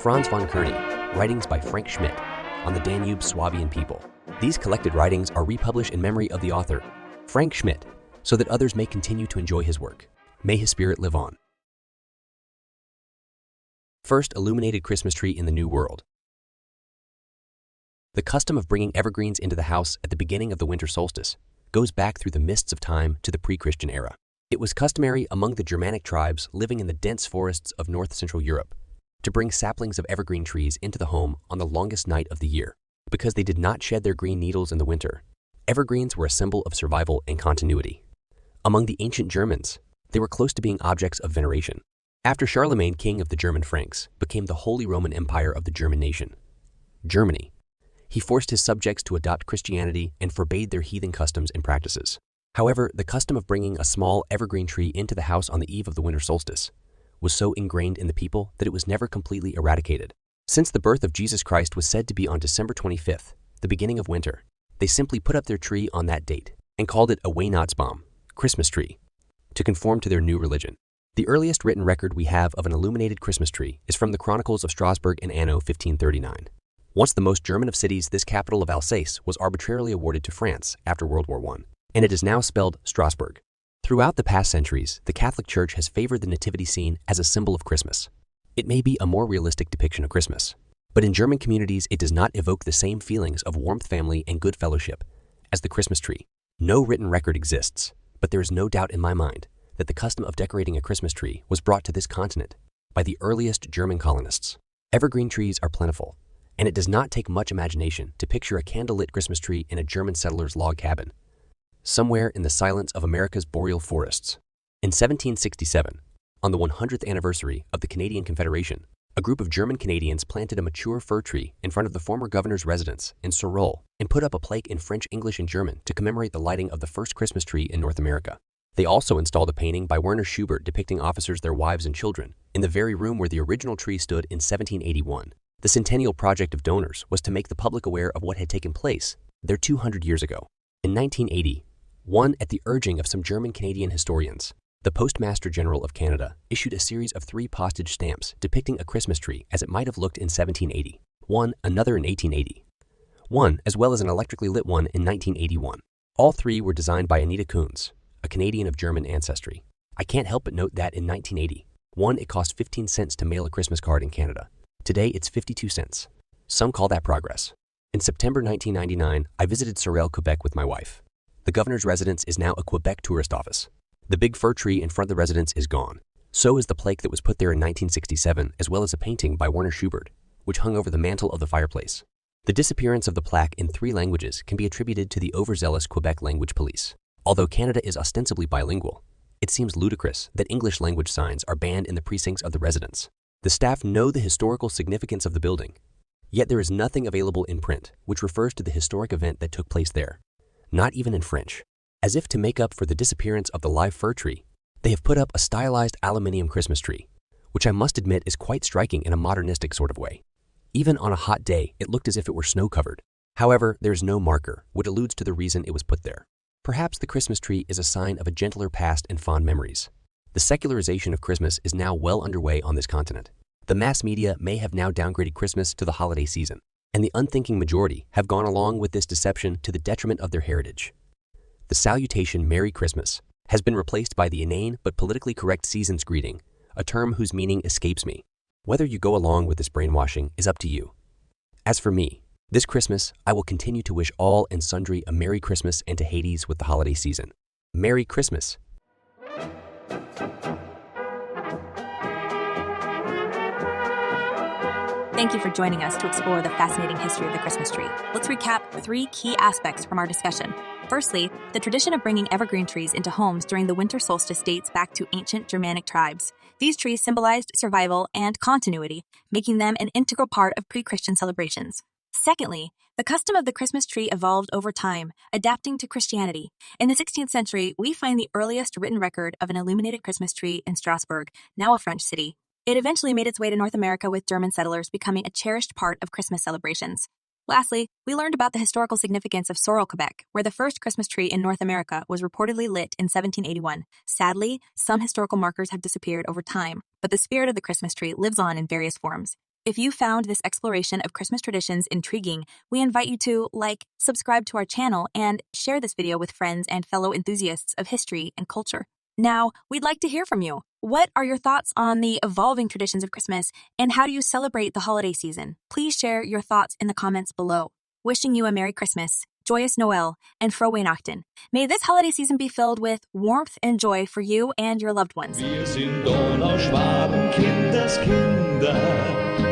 Franz von Kearney, writings by Frank Schmidt on the Danube Swabian people. These collected writings are republished in memory of the author, Frank Schmidt, so that others may continue to enjoy his work. May his spirit live on. First illuminated Christmas tree in the New World. The custom of bringing evergreens into the house at the beginning of the winter solstice goes back through the mists of time to the pre-Christian era. It was customary among the Germanic tribes living in the dense forests of north-central Europe to bring saplings of evergreen trees into the home on the longest night of the year. Because they did not shed their green needles in the winter, evergreens were a symbol of survival and continuity. Among the ancient Germans, they were close to being objects of veneration. After Charlemagne, king of the German Franks, became the Holy Roman Empire of the German nation, Germany, he forced his subjects to adopt Christianity and forbade their heathen customs and practices. However, the custom of bringing a small evergreen tree into the house on the eve of the winter solstice was so ingrained in the people that it was never completely eradicated. Since the birth of Jesus Christ was said to be on December 25th, the beginning of winter, they simply put up their tree on that date and called it a Weihnachtsbaum, Christmas tree, to conform to their new religion. The earliest written record we have of an illuminated Christmas tree is from the Chronicles of Strasbourg in Anno 1539. Once the most German of cities, this capital of Alsace was arbitrarily awarded to France after World War I, and it is now spelled Strasbourg. Throughout the past centuries, the Catholic Church has favored the nativity scene as a symbol of Christmas. It may be a more realistic depiction of Christmas, but in German communities it does not evoke the same feelings of warmth, family, and good fellowship as the Christmas tree. No written record exists, but there is no doubt in my mind that the custom of decorating a Christmas tree was brought to this continent by the earliest German colonists. Evergreen trees are plentiful, and it does not take much imagination to picture a candlelit Christmas tree in a German settler's log cabin, somewhere in the silence of America's boreal forests. In 1767, on the 100th anniversary of the Canadian Confederation, a group of German Canadians planted a mature fir tree in front of the former governor's residence in Sorel and put up a plaque in French, English, and German to commemorate the lighting of the first Christmas tree in North America. They also installed a painting by Werner Schubert depicting officers, their wives, and children in the very room where the original tree stood in 1781. The centennial project of donors was to make the public aware of what had taken place there 200 years ago. In 1980, at the urging of some German-Canadian historians, the Postmaster General of Canada issued a series of 3 postage stamps depicting a Christmas tree as it might have looked in 1780, another in 1880, as well as an electrically lit one in 1981. All 3 were designed by Anita Kunz, a Canadian of German ancestry. I can't help but note that in 1980, it cost 15 cents to mail a Christmas card in Canada. Today, it's 52 cents. Some call that progress. In September 1999, I visited Sorel, Quebec with my wife. The governor's residence is now a Quebec tourist office. The big fir tree in front of the residence is gone. So is the plaque that was put there in 1967, as well as a painting by Werner Schubert, which hung over the mantel of the fireplace. The disappearance of the plaque in 3 languages can be attributed to the overzealous Quebec language police. Although Canada is ostensibly bilingual, it seems ludicrous that English language signs are banned in the precincts of the residence. The staff know the historical significance of the building, yet there is nothing available in print which refers to the historic event that took place there, not even in French. As if to make up for the disappearance of the live fir tree, they have put up a stylized aluminium Christmas tree, which I must admit is quite striking in a modernistic sort of way. Even on a hot day, it looked as if it were snow-covered. However, there is no marker, which alludes to the reason it was put there. Perhaps the Christmas tree is a sign of a gentler past and fond memories. The secularization of Christmas is now well underway on this continent. The mass media may have now downgraded Christmas to the holiday season, and the unthinking majority have gone along with this deception to the detriment of their heritage. The salutation Merry Christmas has been replaced by the inane but politically correct season's greeting, a term whose meaning escapes me. Whether you go along with this brainwashing is up to you. As for me, this Christmas, I will continue to wish all and sundry a Merry Christmas and to Hades with the holiday season. Merry Christmas! Thank you for joining us to explore the fascinating history of the Christmas tree. Let's recap 3 key aspects from our discussion. Firstly, the tradition of bringing evergreen trees into homes during the winter solstice dates back to ancient Germanic tribes. These trees symbolized survival and continuity, making them an integral part of pre-Christian celebrations. Secondly, the custom of the Christmas tree evolved over time, adapting to Christianity. In the 16th century, we find the earliest written record of an illuminated Christmas tree in Strasbourg, now a French city. It eventually made its way to North America with German settlers becoming a cherished part of Christmas celebrations. Lastly, we learned about the historical significance of Sorel, Quebec, where the first Christmas tree in North America was reportedly lit in 1781. Sadly, some historical markers have disappeared over time, but the spirit of the Christmas tree lives on in various forms. If you found this exploration of Christmas traditions intriguing, we invite you to like, subscribe to our channel, and share this video with friends and fellow enthusiasts of history and culture. Now, we'd like to hear from you. What are your thoughts on the evolving traditions of Christmas, and how do you celebrate the holiday season? Please share your thoughts in the comments below. Wishing you a Merry Christmas, Joyous Noel, and Frohe Weihnachten. May this holiday season be filled with warmth and joy for you and your loved ones. Wir sind Donauschwaben, Kinderskinder.